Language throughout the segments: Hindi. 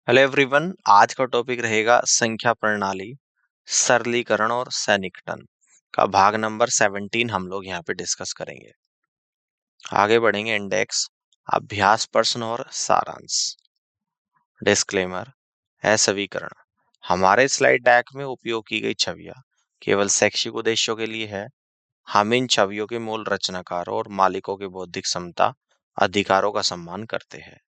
हेलो एवरीवन, आज का टॉपिक रहेगा संख्या प्रणाली, सरलीकरण और सन्निकटन का भाग नंबर 17 हम लोग यहाँ पे डिस्कस करेंगे। आगे बढ़ेंगे। इंडेक्स, अभ्यास प्रश्न और सारांश। डिस्क्लेमर, असवीकरण। हमारे स्लाइड डेक में उपयोग की गई छवियां केवल शैक्षिक उद्देश्यों के लिए है। हम इन छवियों के मूल रचनाकारों और मालिकों के बौद्धिक क्षमता अधिकारों का सम्मान करते हैं।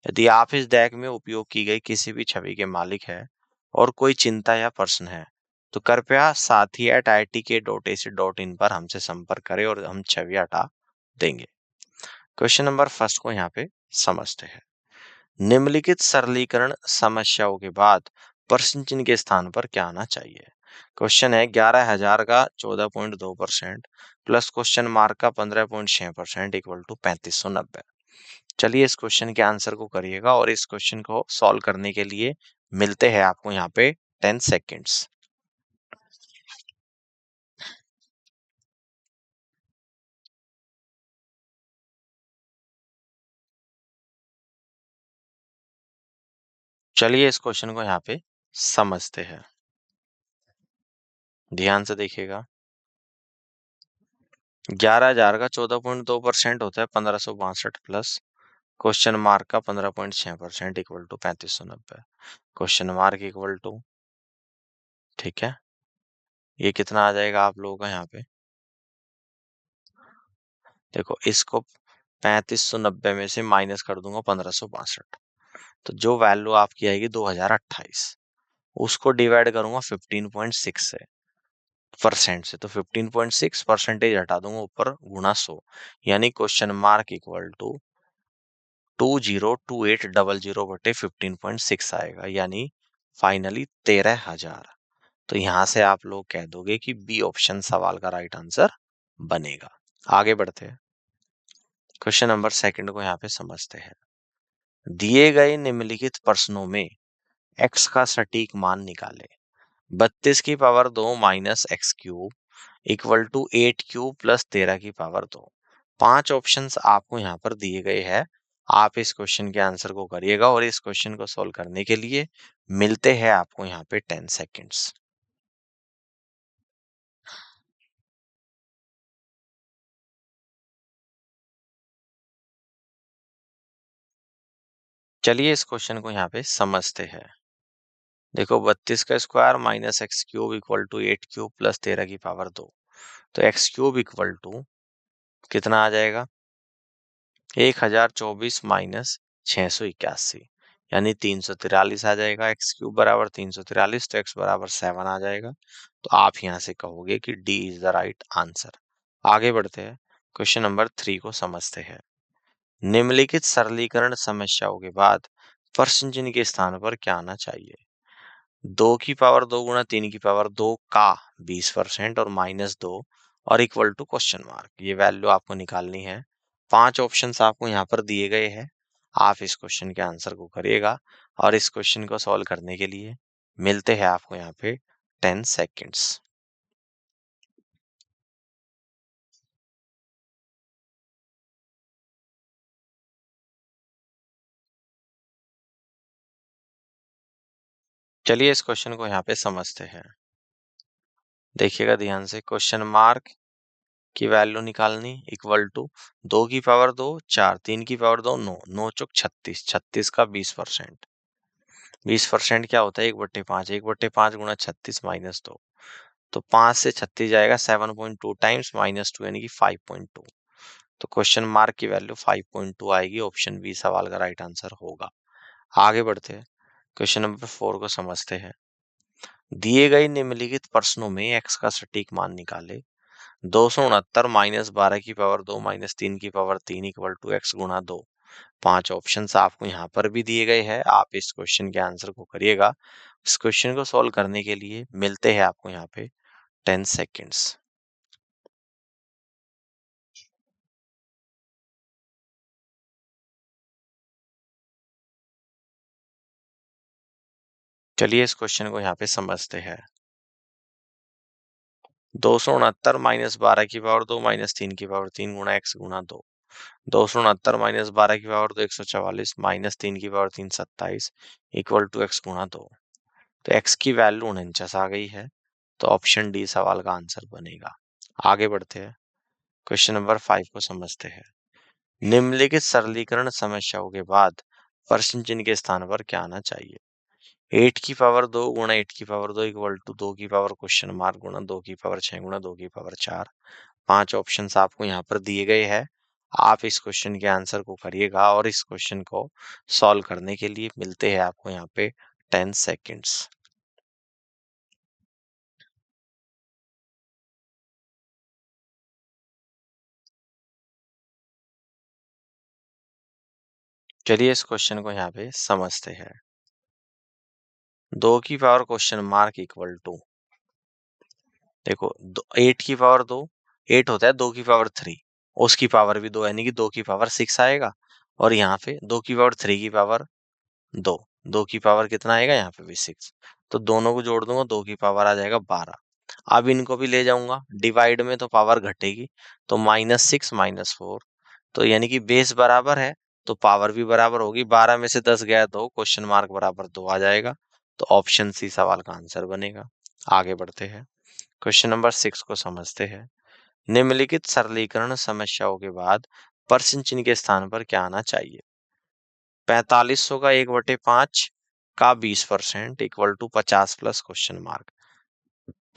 यदि आप इस डेक में उपयोग की गई किसी भी छवि के मालिक हैं और कोई चिंता या प्रश्न है, तो कृपया sathi@itk.ac.in पर हमसे संपर्क करें और हम छवि हटा देंगे। क्वेश्चन नंबर फर्स्ट को यहाँ पे समझते हैं। निम्नलिखित सरलीकरण समस्याओं के बाद प्रश्न चिन्ह के स्थान पर क्या आना चाहिए? क्वेश्चन है 11,000 का 14.2% प्लस क्वेश्चन मार्क का 15.6% इक्वल टू 3590। चलिए इस क्वेश्चन के आंसर को करिएगा और इस क्वेश्चन को सॉल्व करने के लिए मिलते हैं आपको यहाँ पे 10 सेकेंड्स। चलिए इस क्वेश्चन को यहाँ पे समझते हैं। ध्यान से देखिएगा। 11,000 का 14.2% होता है 1562 प्लस क्वेश्चन मार्क का 15.6% equal to 3590। Question mark equal to, ठीक है, ये कितना आ जाएगा आप लोगों का यहाँ पे? देखो, इसको 3590 में से माइनस कर दूंगा 1562, तो जो वैल्यू आपकी आएगी 2028, उसको डिवाइड करूंगा 15.6 से परसेंट से, तो 15.6 परसेंटेज हटा दूंगा ऊपर गुणा 100, यानी क्वेश्चन मार्क इक्वल टू 202800 बटे 15.6 आएगा, यानी फाइनली 13,000। तो यहाँ से आप लोग कह दोगे कि बी ऑप्शन सवाल का राइट आंसर बनेगा। आगे बढ़ते हैं। क्वेश्चन नंबर सेकंड को यहाँ पे समझते हैं। दिए गए निम्नलिखित प्रश्नों में x का सटीक मान निकाले। 32 की power 2 minus x cube equal to 8 cube plus 13 की पावर 2। 5 ऑप्शंस आपको यहाँ पर दिए गए हैं। आप इस क्वेश्चन के आंसर को करिएगा और इस क्वेश्चन को सॉल्व करने के लिए मिलते हैं आपको यहाँ पे 10 सेकेंड्स। चलिए इस क्वेश्चन को यहाँ पे समझते हैं। देखो, 32 का square minus x cube equal to 8 cube plus 13 की पावर 2। तो एक्स क्यूब इक्वल टू कितना आ जाएगा? 1024 माइनस 681, यानी 343 आ जाएगा। एक्स क्यूब बराबर 343, तो एक्स बराबर 7 आ जाएगा। तो आप यहाँ से कहोगे कि D is the right answer. आगे बढ़ते हैं। क्वेश्चन नंबर 3 को समझते हैं। निम्नलिखित सरलीकरण समस्याओं के बाद प्रश्न चिन्ह के स्थान पर क्या आना चाहिए? 2 की पावर 2 गुणा 3 की पावर 2 का 20% और माइनस 2 और इक्वल टू क्वेश्चन मार्क, ये वैल्यू आपको निकालनी है। 5 ऑप्शंस आपको यहाँ पर दिए गए हैं। आप इस क्वेश्चन के आंसर को करिएगा और इस क्वेश्चन को सॉल्व करने के लिए मिलते हैं आपको यहाँ पे 10 सेकेंड्स। चलिए इस क्वेश्चन को यहाँ पे समझते हैं। देखिएगा ध्यान से। क्वेश्चन मार्क की वैल्यू निकालनी इक्वल टू 2 की पावर 2 4, 3 की पावर 2 9, 9 चौक 36, 36 का 20%। 20% क्या होता है? 1/5, 1/5 गुणा 36 माइनस 2, तो 5 से 36 जाएगा 7.2 टाइम्स माइनस 2, यानी कि 5.2। तो क्वेश्चन मार्क की वैल्यू 5.2 आएगी। ऑप्शन बी सवाल का राइट आंसर होगा। आगे बढ़ते हैं। क्वेश्चन नंबर 4 को समझते हैं। दिए गए निम्नलिखित प्रश्नों में x का सटीक मान निकाले। 269 माइनस 12 की पावर 2 माइनस 3 की पावर 3 इक्वल टू x गुणा 2। 5 ऑप्शंस आपको यहाँ पर भी दिए गए हैं। आप इस क्वेश्चन के आंसर को करिएगा। इस क्वेश्चन को सॉल्व करने के लिए मिलते हैं आपको यहाँ पे 10 सेकेंड्स। चलिए इस क्वेश्चन को यहाँ पे समझते हैं। 269 माइनस 12 की पावर 2 माइनस 3 की पावर 3 गुणा x गुणा 2। 269 माइनस 12 की पावर 2 144 माइनस 3 की पावर 3 27 इक्वल टू x गुणा 2। तो x की वैल्यू 49 आ गई है, तो ऑप्शन डी सवाल का आंसर बनेगा। आगे बढ़ते हैं, क्वेश्चन नंबर 5 को समझते हैं। निम्नलिखित सरलीकरण समस्याओं के बाद प्रश्न चिन्ह के स्थान पर क्या आना चाहिए? 8 की पावर 2 गुणा 8 की पावर 2 इक्वल टू 2 की पावर क्वेश्चन मार्क गुणा 2 की पावर 6 गुणा 2 की पावर 4। 5 ऑप्शंस आपको यहाँ पर दिए गए हैं। आप इस क्वेश्चन के आंसर को करिएगा और इस क्वेश्चन को सॉल्व करने के लिए मिलते हैं आपको यहाँ पे 10 सेकेंड्स। चलिए इस क्वेश्चन को यहाँ पे समझते हैं। 2 की power question mark equal to, देखो 8 की पावर 2, 8 होता है 2 की पावर 3, उसकी पावर भी 2 यानी कि 2 की पावर 6 आएगा, और यहाँ पे 2 की पावर 3 की पावर 2, 2 की पावर कितना आएगा यहाँ पे भी 6, तो दोनों को जोड़ दूंगा 2 की पावर आ जाएगा 12। अब इनको भी ले जाऊंगा डिवाइड में, तो पावर घटेगी, तो -6 -4, तो यानी कि बेस बराबर है तो पावर भी बराबर होगी। 12 में से 10 गया तो क्वेश्चन मार्क बराबर 2 आ जाएगा, तो ऑप्शन सी सवाल का आंसर बनेगा। आगे बढ़ते हैं, क्वेश्चन नंबर 6 को समझते हैं। निम्नलिखित सरलीकरण समस्याओं के बाद प्रश्न चिन्ह के स्थान पर क्या आना चाहिए? 4500 का 1/5 का 20% equal to 50 plus question mark.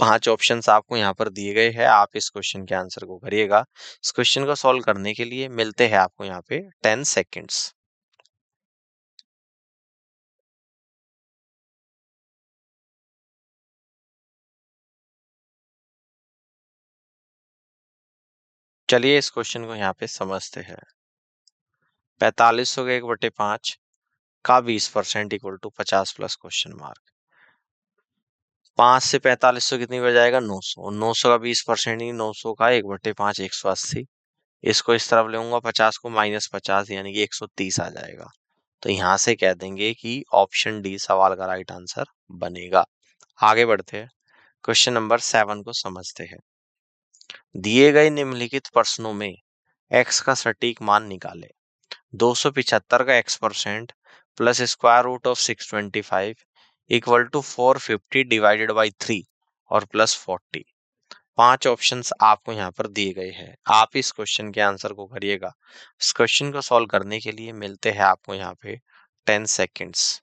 5 options आपको यहाँ पर दिए गए हैं, आप इस क्वेश्चन के आंसर को करिएगा। इस क्वेश्चन को सॉल्व करने के लिए मिलते हैं आपको यहाँ पे 10 सेकेंड्स। चलिए इस क्वेश्चन को यहाँ पे समझते हैं। 4500 का 1/5 का 20% equal to 50 plus question mark. 5 से 4500 कितनी बच जाएगा? 900। 900 का 20% ही 900 का 1/5 180। इसको इस तरफ लेऊंगा 50 को -50 यानी कि 130 आ जाएगा। तो यहाँ से कह देंगे कि ऑप्शन डी सवाल का राइट आंसर बनेगा। आगे बढ़ते हैं, क्वेश्चन नंबर 7 को समझते हैं। दिए गए निम्नलिखित प्रश्नों में x का सटीक मान निकालें। 275 का x% plus square root of 625 equal to 450 divided by 3 और प्लस 40। 5 ऑप्शंस आपको यहाँ पर दिए गए हैं, आप इस क्वेश्चन के आंसर को करिएगा। इस क्वेश्चन को सॉल्व करने के लिए मिलते हैं आपको यहाँ पे 10 सेकेंड्स।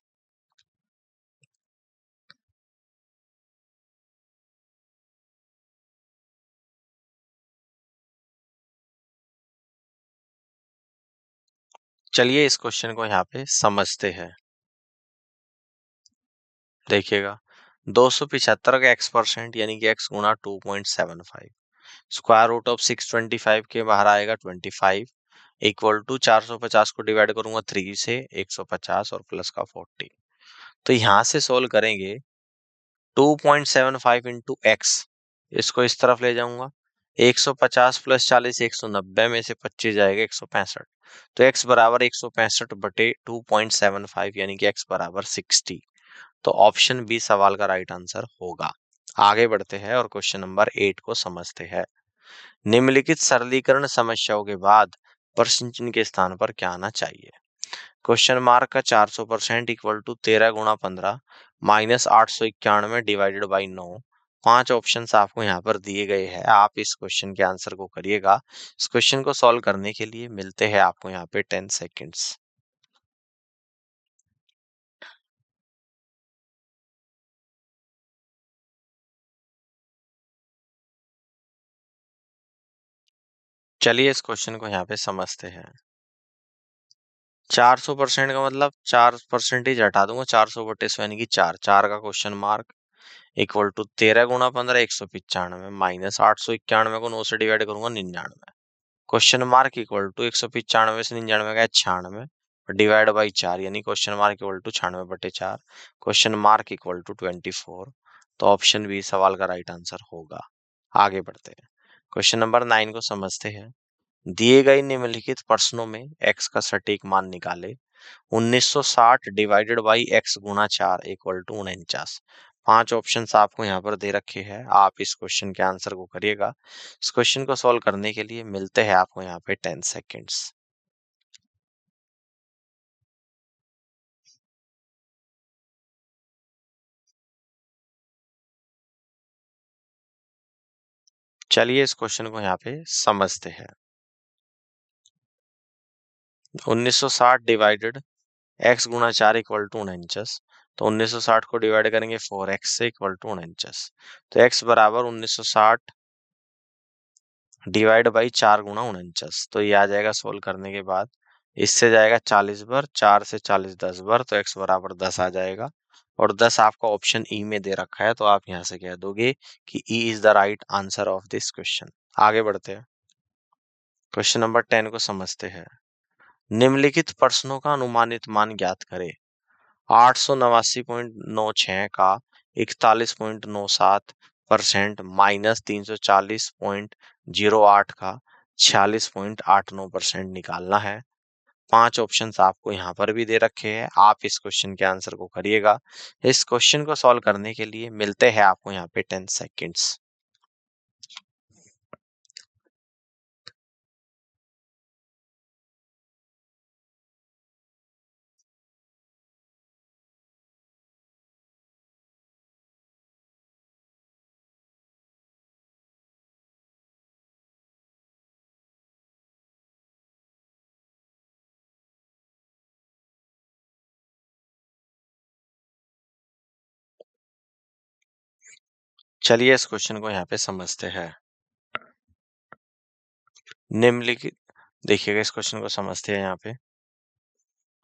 चलिए इस क्वेश्चन को यहाँ पे समझते हैं। देखिएगा 275 का x% यानी कि x गुणा 2.75, स्क्वायर रूट ऑफ 625 के बाहर आएगा 25 इक्वल टू 450 को डिवाइड करूंगा 3 से 150 और प्लस का 40। तो यहाँ से सोल्व करेंगे 2.75 इंटू एक्स, इसको इस तरफ ले जाऊंगा 150 प्लस 40 190 में से 25 जाएगा 165, तो x बराबर 165 बटे 2.75 यानी कि x बराबर 60। तो ऑप्शन बी सवाल का राइट आंसर होगा। आगे बढ़ते हैं और क्वेश्चन नंबर 8 को समझते हैं। निम्नलिखित सरलीकरण समस्याओं के बाद प्रश्न चिन्ह के स्थान पर क्या आना चाहिए? क्वेश्चन मार्क का 400% इक्वल टू 13 गुणा 15 माइनस 891 डिवाइडेड बाई 9। 5 ऑप्शंस आपको यहाँ पर दिए गए हैं, आप इस क्वेश्चन के आंसर को करिएगा। इस क्वेश्चन को सॉल्व करने के लिए मिलते हैं आपको यहाँ पे 10 सेकेंड्स। चलिए इस क्वेश्चन को यहाँ पे समझते हैं। 400% का मतलब 4% हटा दूंगा, 400/100 यानी कि 4 4 का क्वेश्चन मार्क इक्वल टू 13 गुणा 15 195 माइनस 891 को 9 से डिवाइड करूंगा 99, क्वेश्चन मार्क इक्वल टू 195 से 99 का 96 डिवाइड बाई 4 यानी question mark equal to 96/4, question mark equal to 24। तो ऑप्शन बी सवाल का राइट आंसर होगा। आगे बढ़ते हैं, क्वेश्चन नंबर 9 को समझते हैं। दिए गए निम्नलिखित प्रश्नों में x का सटीक मान निकाले। 1960 डिवाइडेड बाई x गुणा 4 इक्वल टू 49। 5 ऑप्शंस आपको यहाँ पर दे रखे हैं, आप इस क्वेश्चन के आंसर को करिएगा। इस क्वेश्चन को सॉल्व करने के लिए मिलते हैं आपको यहाँ पे 10 सेकेंड्स। चलिए इस क्वेश्चन को यहाँ पे समझते हैं। 1960 डिवाइडेड x गुणा 4 इक्वल टू 49। तो 1960 को डिवाइड करेंगे 4x से इक्वल टू 49। तो x बराबर 1960 डिवाइड बाई 4 गुणा 49। तो ये आ जाएगा सोल्व करने के बाद, इससे जाएगा 40 बार, 4 से 40 10 बार, तो x बराबर 10 आ जाएगा। और 10 आपका ऑप्शन ई में दे रखा है, तो आप यहाँ से कह दोगे कि E is the right answer of this question. आगे बढ़ते हैं, क्वेश्चन नंबर 10 को समझते हैं। निम्नलिखित प्रश्नों का अनुमानित मान ज्ञात करें। 889.96 का 41.97% माइनस 340.08 का 46.89% निकालना है। 5 ऑप्शंस आपको यहाँ पर भी दे रखे हैं, आप इस क्वेश्चन के आंसर को करिएगा। इस क्वेश्चन को सॉल्व करने के लिए मिलते हैं आपको यहाँ पे 10 सेकेंड्स। चलिए इस क्वेश्चन को यहाँ पे समझते हैं। निम्नलिखित, देखिएगा इस क्वेश्चन को समझते हैं यहाँ पे।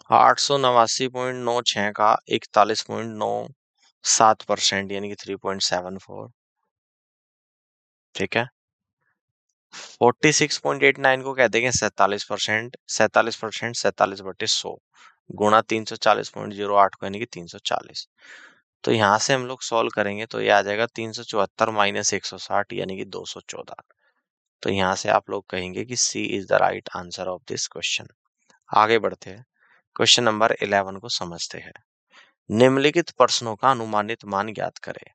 889.96 का 41.97% यानी कि 3.74, ठीक है। 46.89 को कहते हैं 47%, 47%, 47/100 गुणा 340.08 को यानी कि 340। तो यहाँ से हम लोग सॉल्व करेंगे तो ये आ जाएगा 374 माइनस 160 यानी कि 214। तो यहाँ से आप लोग कहेंगे कि C is the right answer of this question. आगे बढ़ते हैं, क्वेश्चन नंबर 11 को समझते हैं। निम्नलिखित प्रश्नों का अनुमानित मान ज्ञात करें।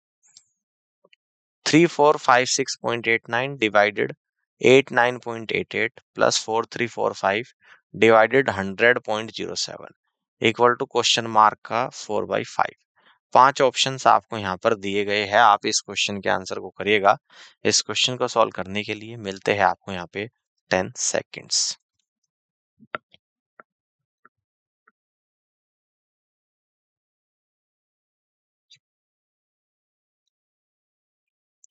3456.89 divided 89.88 plus 4345 divided 100.07 equal to question mark का 4/5। 5 ऑप्शंस आपको यहाँ पर दिए गए हैं, आप इस क्वेश्चन के आंसर को करिएगा। इस क्वेश्चन को सॉल्व करने के लिए मिलते हैं आपको यहाँ पे 10 सेकेंड्स।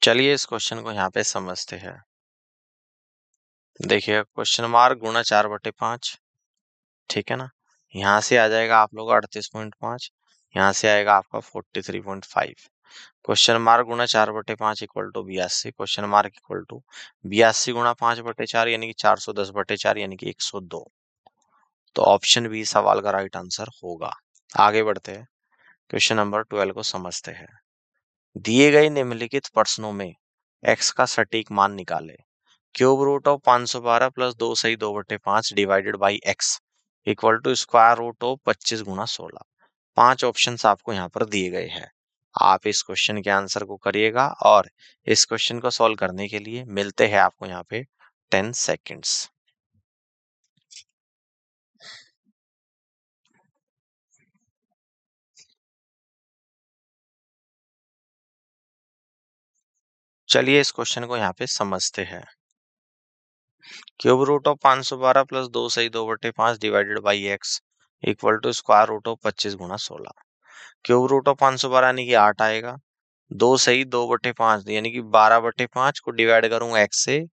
चलिए इस क्वेश्चन को यहाँ पे समझते हैं। देखिए क्वेश्चन मार्क गुणा 4/5, ठीक है ना। यहाँ से आ जाएगा आप लोग 38.5, यहाँ से आएगा आपका 43.5। क्वेश्चन मार्क गुणा 4/5 equal to 82, question mark equal to 82 गुणा 5/4 यानी कि 410/4 यानी कि 102। तो ऑप्शन बी सवाल का राइट आंसर होगा। आगे बढ़ते हैं, क्वेश्चन नंबर 12 को समझते हैं। दिए गए निम्नलिखित प्रश्नों में x का सटीक मान निकाले। क्यूब रूट ऑफ 512 प्लस 2 सही 2/5 divided by x equal to square root of 25 गुणा 16। 5 ऑप्शंस आपको यहाँ पर दिए गए हैं, आप इस क्वेश्चन के आंसर को करिएगा। और इस क्वेश्चन को सॉल्व करने के लिए मिलते हैं आपको यहाँ पे 10 सेकेंड्स। चलिए इस क्वेश्चन को यहाँ पे समझते हैं। क्यूब रूट ऑफ 512 प्लस 2 सही 2/5 divided by x equal to square root of 25 गुणा 16। क्यूब रूट ऑफ 512 यानी कि 8 आएगा, 2 सही 2/5 यानी कि 12/5 को डिवाइड करूंगा x से,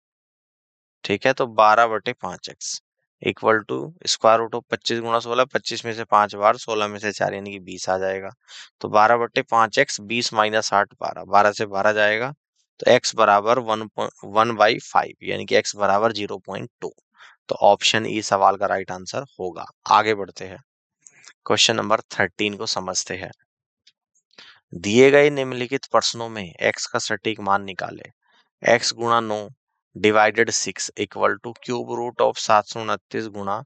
ठीक है। तो 12/5x equal to square root of 25 गुणा 16, 25 में से 5 बार, 16 में से 4 यानी कि 20 आ जाएगा। तो 12/5x 20 माइनस 8 12, 12 से 12 जाएगा। तो x बराबर 1/5 यानी कि x बराबर 0.2। तो ऑप्शन ई सवाल का राइट आंसर होगा। आगे बढ़ते हैं, क्वेश्चन नंबर 13 को समझते हैं। दिए गए निम्नलिखित प्रश्नों में x का सटीक मान निकाले। x गुणा 9 divided 6 equal to cube root of 729 गुणा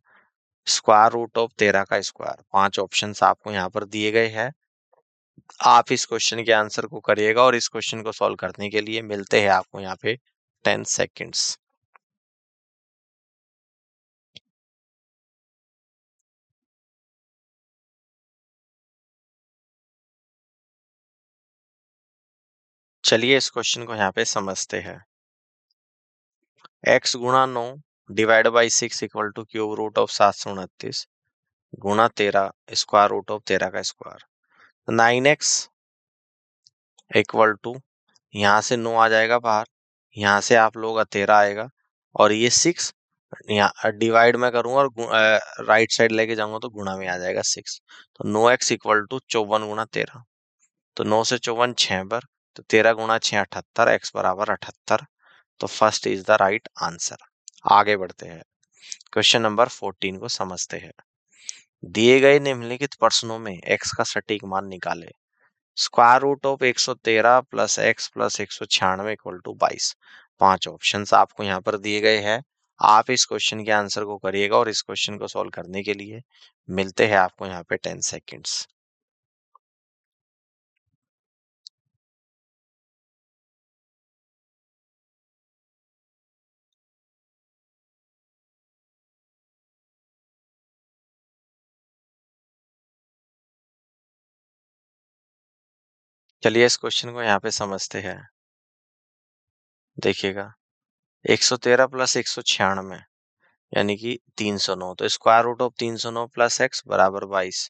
स्क्वायर रूट ऑफ 13 का स्क्वायर। 5 ऑप्शंस आपको यहाँ पर दिए गए हैं, आप इस क्वेश्चन के आंसर को करिएगा और इस क्वेश्चन को सॉल्व करने के लिए मिलते हैं आपको यहाँ पे 10 सेकेंड्स। चलिए इस क्वेश्चन को यहाँ पे समझते हैं। x गुणा 9 divide by 6 equal to cube root of 729 गुणा 13 स्क्वायर रूट ऑफ 13 का स्क्वायर। 9x इक्वल टू, यहाँ से 9 आ जाएगा बाहर, यहाँ से आप लोग 13 आएगा, और ये 6 यहाँ डिवाइड में करूंगा और राइट साइड लेके जाऊंगा तो गुणा में आ जाएगा 6। तो 9x इक्वल टू 54 गुणा 13। तो 9 से 54 6 बार, तो 13 गुणा 6 78, x बराबर 78। तो first is the right answer. आगे बढ़ते हैं, क्वेश्चन नंबर 14 को समझते हैं। दिए गए निम्नलिखित प्रश्नों में x का सटीक मान निकाले। Square root of 113 plus x plus 196 equal to 22। 5 options आपको यहाँ पर दिए गए हैं। आप इस क्वेश्चन के आंसर को करिएगा और इस क्वेश्चन को सॉल्व करने के लिए मिलते हैं आपको यहाँ पे 10 सेकेंड्स। चलिए इस क्वेश्चन को यहाँ पे समझते हैं। देखिएगा, 113 प्लस 196 यानी कि 309, तो square root of 309 plus x बराबर 22।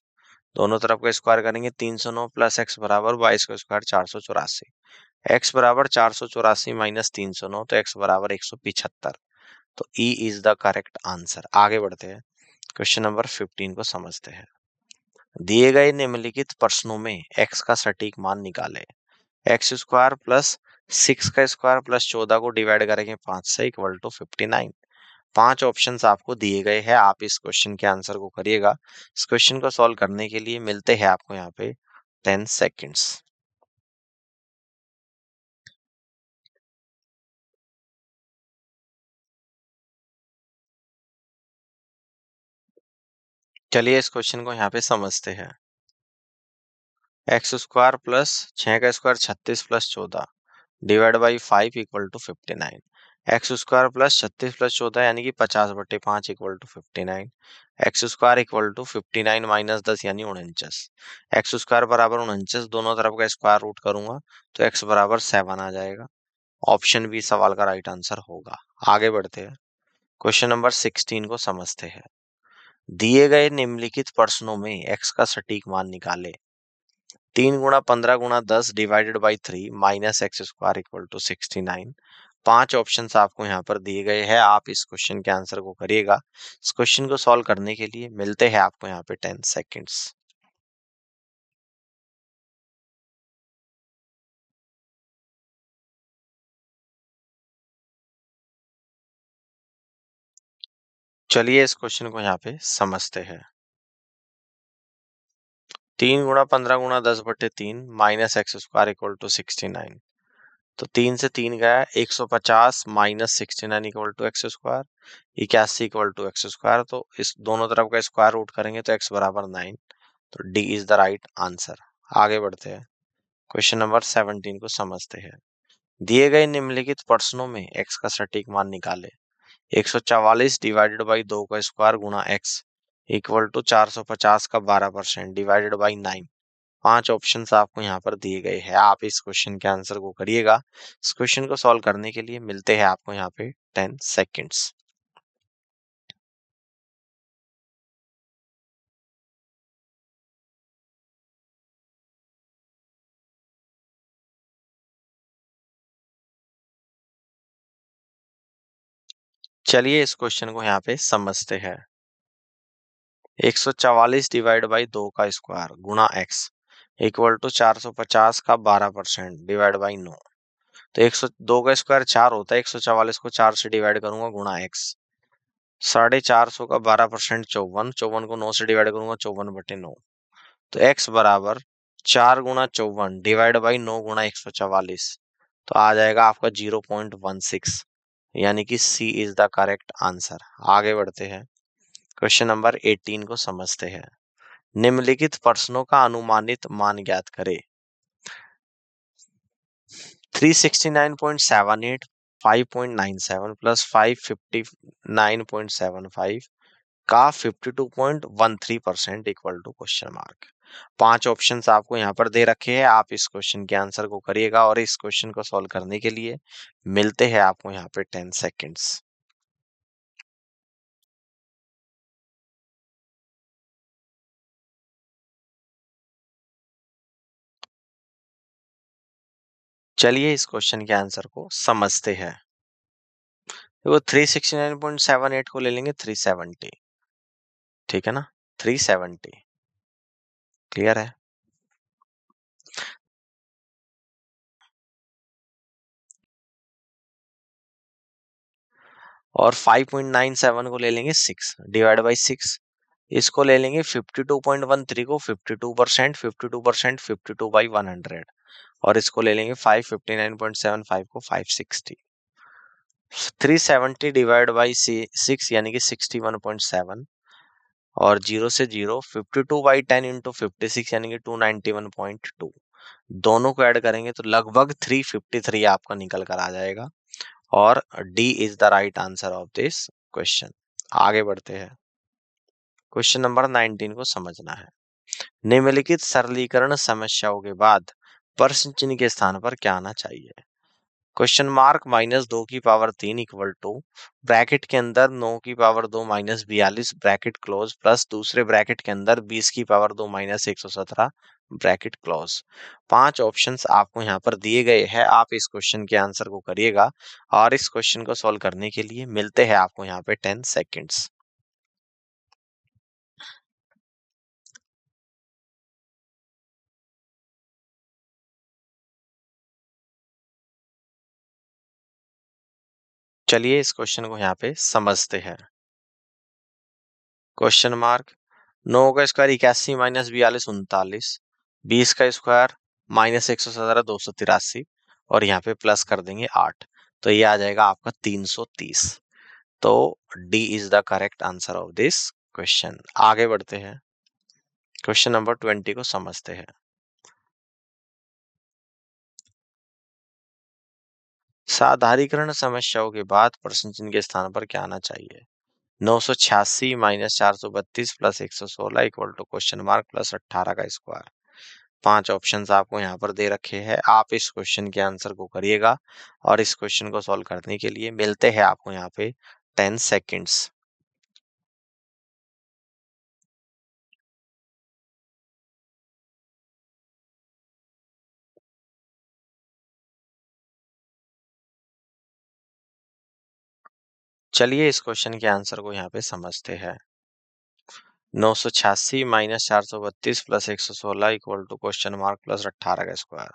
दोनों तरफ का स्क्वायर करेंगे, 309 प्लस एक्स बराबर 22 का स्क्वायर 484। एक्स बराबर 484 माइनस 309, तो एक्स बराबर 175। तो E is the correct answer. आगे बढ़ते हैं, क्वेश्चन नंबर 15 को समझते हैं। दिए गए निम्नलिखित प्रश्नों में एक्स का सटीक मान निकाले। एक्स स्क्वायर प्लस 6 का स्क्वायर प्लस 14 को डिवाइड करेंगे 5 से इक्वल टू 59। 5 ऑप्शंस आपको दिए गए हैं। आप इस क्वेश्चन के आंसर को करिएगा। इस क्वेश्चन को सॉल्व करने के लिए मिलते हैं आपको यहाँ पे 10 सेकेंड्स। चलिए इस क्वेश्चन को यहाँ पे समझते हैं। एक्स स्क्वायर प्लस 6 का square 36 plus 14 divide by 5 equal to 59। X square plus 36 plus 14 यानी कि 50/5 equal to 59। X square equal to 59 minus 10 यानी 49। एक्स स्क्वायर बराबर 49, दोनों तरफ का स्क्वायर रूट करूंगा तो एक्स बराबर 7 आ जाएगा। ऑप्शन बी सवाल का राइट आंसर होगा। आगे बढ़ते हैं, क्वेश्चन नंबर 16 को समझते हैं। दिए गए निम्नलिखित प्रश्नों में एक्स का सटीक मान निकाले। 3 गुणा 15 गुणा 10 divided by 3 minus x square equal to 69। 5 options आपको यहाँ पर दिए गए हैं। आप इस क्वेश्चन के आंसर को करिएगा। इस क्वेश्चन को सॉल्व करने के लिए मिलते हैं आपको यहाँ पे 10 सेकेंड्स। चलिए इस क्वेश्चन को यहाँ पे समझते हैं। 3 गुणा 15 गुणा 10/3 minus x square equal to 69। तो 3 से 3 गया, 150 minus 69 equal to x square, 81 equal to x square. तो इस दोनों तरफ का स्क्वायर रूट करेंगे तो एक्स बराबर 9। तो D is the right answer. आगे बढ़ते हैं, क्वेश्चन नंबर 17 को समझते हैं। दिए गए निम्नलिखित प्रश्नों में एक्स का सटीक मान निकाले। 144 डिवाइडेड बाई 2 का स्क्वायर गुणा एक्स इक्वल टू 450 का 12% डिवाइडेड बाई 9। 5 ऑप्शंस आपको यहाँ पर दिए गए हैं। आप इस क्वेश्चन के आंसर को करिएगा। इस क्वेश्चन को सॉल्व करने के लिए मिलते हैं आपको यहाँ पे 10 सेकेंड्स। चलिए इस क्वेश्चन को यहाँ पे समझते हैं। 144 डिवाइड बाई 2 का स्क्वायर गुणा एक्स इक्वल टू 450 का 12% डिवाइड बाई 9। तो 102 का स्क्वायर 4 होता है, 144 को 4 से डिवाइड करूंगा गुणा एक्स। 450 का 12% 54, 54 को 9 से डिवाइड करूंगा 54/9। तो x बराबर 4 गुणा 54 डिवाइड बाई 9 गुणा 144। तो आ जाएगा आपका 0.16, यानी कि C is the correct answer. आगे बढ़ते हैं, क्वेश्चन नंबर 18 को समझते हैं। निम्नलिखित प्रश्नों का अनुमानित मान ज्ञात करें। 369.78 5.97 प्लस 559.75 का 52.13% equal to question mark. 5 options आपको यहाँ पर दे रखे हैं, आप इस क्वेश्चन के आंसर को करिएगा और इस क्वेश्चन को सॉल्व करने के लिए मिलते हैं आपको यहाँ पे 10 सेकेंड्स। चलिए इस क्वेश्चन के आंसर को समझते हैं। देखो 369.78 को ले लेंगे 370, ठीक है ना, 370 क्लियर है। और 5.97 को ले लेंगे 6 डिवाइड बाई 6, इसको ले लेंगे 52.13 को 52%, 52%, 52/100 और इसको ले लेंगे 559.75 को 560। 370 डिवाइड बाई 6 यानी कि 61.7 और 0 से 0, 52/10 इंटू 56 यानी कि 291.2, दोनों को ऐड करेंगे तो लगभग 353 आपका निकल कर आ जाएगा और D is the right answer of this question. आगे बढ़ते हैं, क्वेश्चन नंबर 19 को समझना है। निम्नलिखित सरलीकरण समस्याओं के बाद प्रश्न चिन्ह के स्थान पर क्या आना चाहिए। क्वेश्चन मार्क -2 की पावर 3 इक्वल टू ब्रैकेट के अंदर 9 की power 2 minus 42 bracket close plus दूसरे ब्रैकेट के अंदर 20 की power 2 minus 117 bracket close. 5 options आपको यहाँ पर दिए गए हैं, आप इस क्वेश्चन के आंसर को करिएगा और इस क्वेश्चन को सॉल्व करने के लिए मिलते हैं आपको यहाँ पे 10 सेकेंड्स। चलिए इस क्वेश्चन को यहाँ पे समझते हैं। क्वेश्चन मार्क 9 का स्क्वायर 81 माइनस 42 39, 20 का स्क्वायर माइनस 117 283 और यहाँ पे प्लस कर देंगे 8, तो ये आ जाएगा आपका 330। तो D is the correct answer of this question. आगे बढ़ते हैं, क्वेश्चन नंबर 20 को समझते हैं। साधारीकरण समस्याओं के बाद प्रश्न चिन्ह के स्थान पर क्या आना चाहिए। 986 minus 432 plus 116 equal to question mark plus 18 का स्क्वायर। 5 ऑप्शंस आपको यहाँ पर दे रखे हैं, आप इस क्वेश्चन के आंसर को करिएगा और इस क्वेश्चन को सॉल्व करने के लिए मिलते हैं आपको यहाँ पे 10 सेकेंड्स। चलिए इस क्वेश्चन के आंसर को यहाँ पे समझते हैं। 986 minus 432 plus 116 equal to question mark plus 18 का स्क्वायर।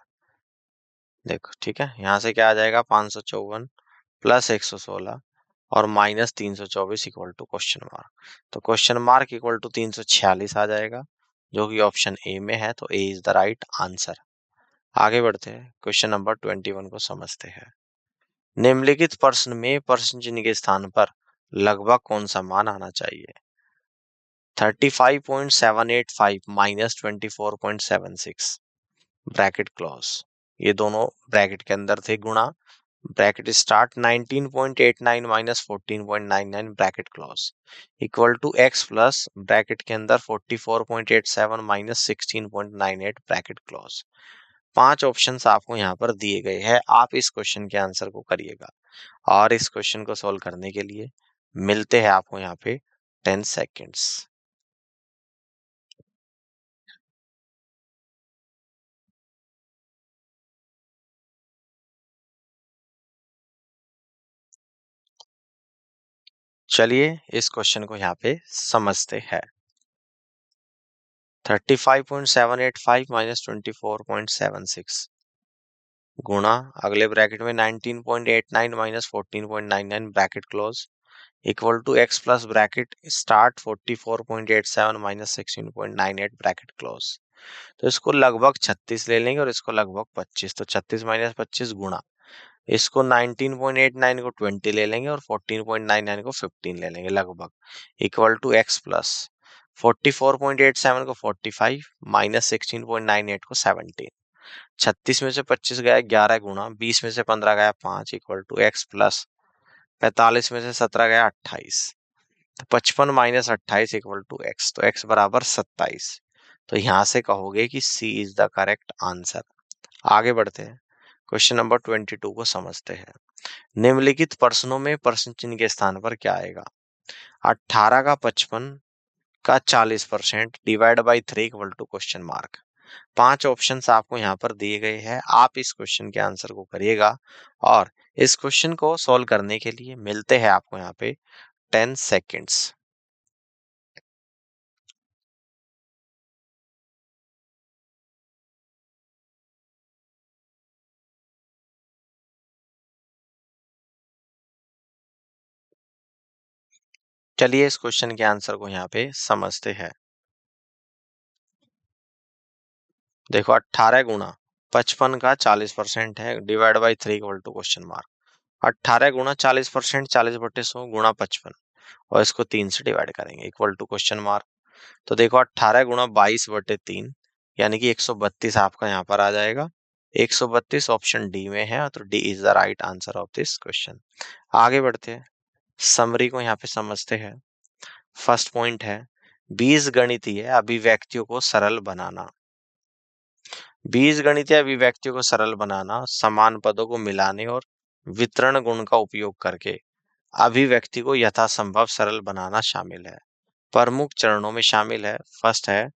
देखो ठीक है, यहाँ से क्या आ जाएगा 554 प्लस 116 और minus 324 equal to question mark, तो क्वेश्चन मार्क इक्वल टू 346 आ जाएगा जो कि ऑप्शन ए में है, तो A is the right answer. आगे बढ़ते हैं, क्वेश्चन नंबर 21 को समझते हैं। निम्नलिखित प्रश्न में प्रश्न चिन्ह के स्थान पर लगभग कौन सा मान आना चाहिए। 35.785 माइनस 24.76 ब्रैकेट क्लोज, ये दोनों ब्रैकेट के अंदर थे गुणा, bracket start 19.89 minus 14.99 bracket close equal to x plus bracket के अंदर 44.87 माइनस 16.98 ब्रैकेट क्लोज। 5 ऑप्शंस आपको यहाँ पर दिए गए हैं, आप इस क्वेश्चन के आंसर को करिएगा और इस क्वेश्चन को सॉल्व करने के लिए मिलते हैं आपको यहाँ पे 10 सेकेंड्स। चलिए इस क्वेश्चन को यहाँ पे समझते हैं। 35.785 माइनस 24.76 गुणा अगले ब्रैकेट में 19.89 minus 14.99 bracket close equal to x plus bracket start 44.87 minus 16.98 bracket close. तो इसको लगभग 36 ले लेंगे और इसको लगभग 25, तो 36 माइनस 25 गुणा इसको 19.89 को 20 ले लेंगे और 14.99 को 15 ले लेंगे लगभग इक्वल टू एक्स प्लस 44.87 को 45 माइनस 16.98 को 17। 36 में से 25 गया 11 गुणा 20 में से 15 गया 5 इक्वल टू x प्लस 45 में से 17 गया 28। तो 55 माइनस 28 इक्वल टू x, तो x बराबर 27। तो यहां से कहोगे कि C is the correct answer. आगे बढ़ते हैं, क्वेश्चन नंबर 22 को समझते हैं। निम्नलिखित प्रश्नों में प्रश्न चिन्ह के स्थान पर क्या आएगा? 18 का 55 का 40% divide by 3 equal to question mark. 5 options आपको यहाँ पर दिए गए हैं, आप इस क्वेश्चन के आंसर को करिएगा और इस क्वेश्चन को सॉल्व करने के लिए मिलते हैं आपको यहाँ पे 10 सेकेंड्स। चलिए इस क्वेश्चन के आंसर को यहाँ पे समझते हैं। देखो 18 गुणा 55 का 40% है divide by 3 equal to question mark. 18 गुणा 40%, 40/100 गुणा 55 और इसको 3 से डिवाइड करेंगे इक्वल टू क्वेश्चन मार्क। तो देखो 18 गुणा 22/3 यानी कि 132 आपका यहाँ पर आ जाएगा। 132 ऑप्शन डी में है, तो D is the right answer of this question. आगे बढ़ते हैं, समरी को यहाँ पे समझते हैं। फर्स्ट पॉइंट है बीजगणितीय अभिव्यक्तियों को सरल बनाना। बीजगणितीय अभिव्यक्तियों को सरल बनाना समान पदों को मिलाने और वितरण गुण का उपयोग करके अभिव्यक्ति को यथासंभव सरल बनाना शामिल है। प्रमुख चरणों में शामिल है। फर्स्ट है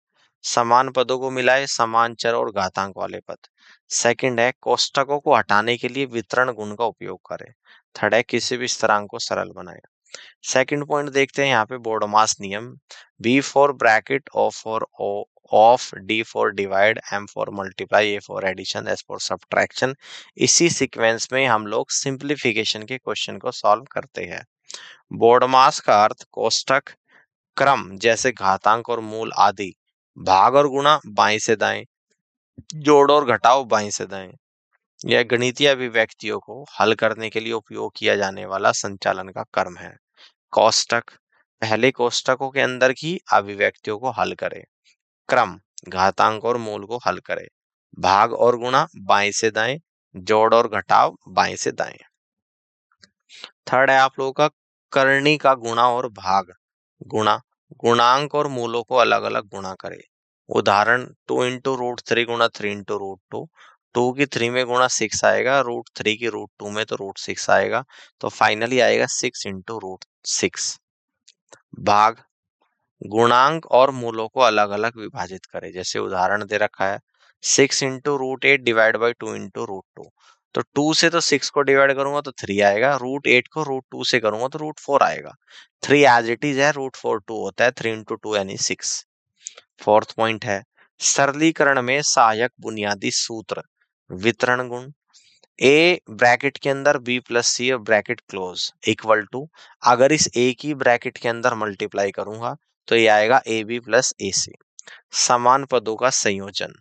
समान पदों को मिलाए समान चर और घातांक वाले पद। सेकंड है कोष्ठकों को हटाने के लिए वितरण गुण का उपयोग करें। थर्ड है किसी भी स्थिरांक को सरल बनाए। सेकंड पॉइंट देखते हैं यहाँ पे बोर्डमास नियम। B for bracket, of, D for divide, M for multiply, A for addition, S for subtraction. इसी सीक्वेंस में हम लोग सिंप्लीफिकेशन के क्वेश्चन को सॉल्व करते हैं। बोर्डमास का अर्थ कोष्ठक, क्रम जैसे घातांक और मूल आदि, भाग और गुणा बाएं से दाएं, जोड़ और घटाव बाएं से दाएं। यह गणितीय अभिव्यक्तियों को हल करने के लिए उपयोग किया जाने वाला संचालन का क्रम है। कोष्ठक, पहले कोष्ठकों के अंदर की अभिव्यक्तियों को हल करें। क्रम, घातांक और मूल को हल करें। भाग और गुणा बाएं से दाएं, जोड़ और घटाव बाएं से दाएं। थर्ड है आप लोगों का करनी का गुणा और भाग। गुणा, गुणांक और मूलों को अलग अलग गुणा करें। उदाहरण 2 इंटू रूट 3 गुणा 3 इंटू रूट 2। 2 की 3 में गुणा 6 आएगा, रूट 3 की रूट 2 में तो रूट 6 आएगा, तो फाइनली आएगा 6 इंटू रूट 6। भाग, गुणांक और मूलों को अलग अलग विभाजित करें। जैसे उदाहरण दे रखा है 6 into root 8 divide by 2 into root 2। तो 2 से तो 6 को डिवाइड करूंगा तो 3 आएगा, रूट 8 को रूट 2 से करूंगा तो रूट 4 आएगा। 3 एज इट इज है, रूट 4 2 होता है, 3 इंटू 2 यानी 6। फोर्थ पॉइंट है सरलीकरण में सहायक बुनियादी सूत्र। वितरण गुण, ए ब्रैकेट के अंदर बी प्लस सी और ब्रैकेट क्लोज इक्वल टू, अगर इस ए की ब्रैकेट के अंदर मल्टीप्लाई करूंगा तो ये आएगा ए बी प्लस ए सी। समान पदों का संयोजन,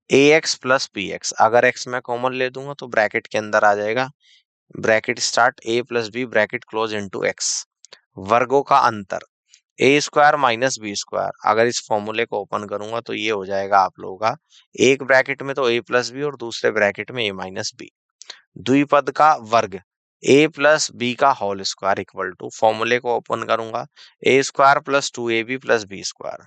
a x plus b x, अगर एक्स में कॉमन ले दूंगा तो ब्रैकेट के अंदर आ जाएगा, bracket start a plus b bracket close into x. वर्गों का अंतर, a square minus b square, अगर इस फॉर्मूले को ओपन करूंगा तो ये हो जाएगा आप लोगों का एक ब्रैकेट में तो ए प्लस बी और दूसरे ब्रैकेट में ए माइनस बी। द्विपद का वर्ग, ए प्लस बी का होल स्क्वायर इक्वल टू, फॉर्मूले को ओपन करूंगा a square plus 2ab plus b square.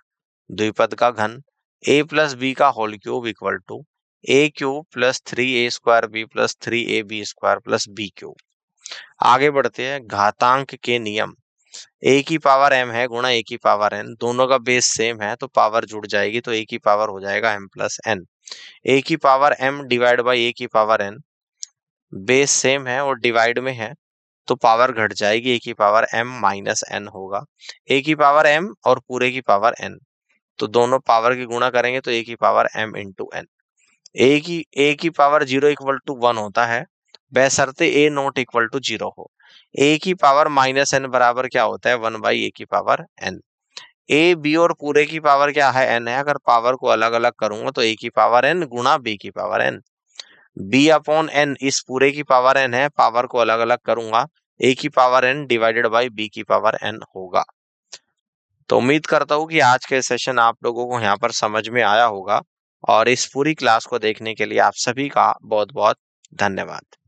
द्विपद का घन, ए प्लस बी का whole cube equal to a cube plus 3a square b plus 3ab square plus b cube. आगे बढ़ते हैं, घातांक के नियम। ए की पावर m है गुणा ए की पावर n, दोनों का बेस सेम है तो पावर जुड़ जाएगी, तो ए की पावर हो जाएगा m प्लस n। ए की पावर m डिवाइड बाई ए की पावर n, बेस सेम है और डिवाइड में है तो पावर घट जाएगी, ए की पावर m माइनस n होगा। ए की पावर m और पूरे की पावर n, तो दोनों पावर की गुणा करेंगे तो ए की पावर m इंटू n। ए की पावर 0 इक्वल टू 1 होता है, बशर्ते ए नॉट इक्वल टू 0 हो। ए की पावर माइनस n बराबर क्या होता है 1 बाई ए की पावर n। ए बी और पूरे की पावर क्या है n है, अगर पावर को अलग अलग करूंगा तो ए की पावर n गुणा बी की power n। B upon n इस पूरे की पावर n है, पावर को अलग अलग करूंगा ए की power n divided by b की पावर n होगा। तो उम्मीद करता हूँ कि आज के सेशन आप लोगों को यहाँ पर समझ में आया होगा और इस पूरी क्लास को देखने के लिए आप सभी का बहुत बहुत धन्यवाद।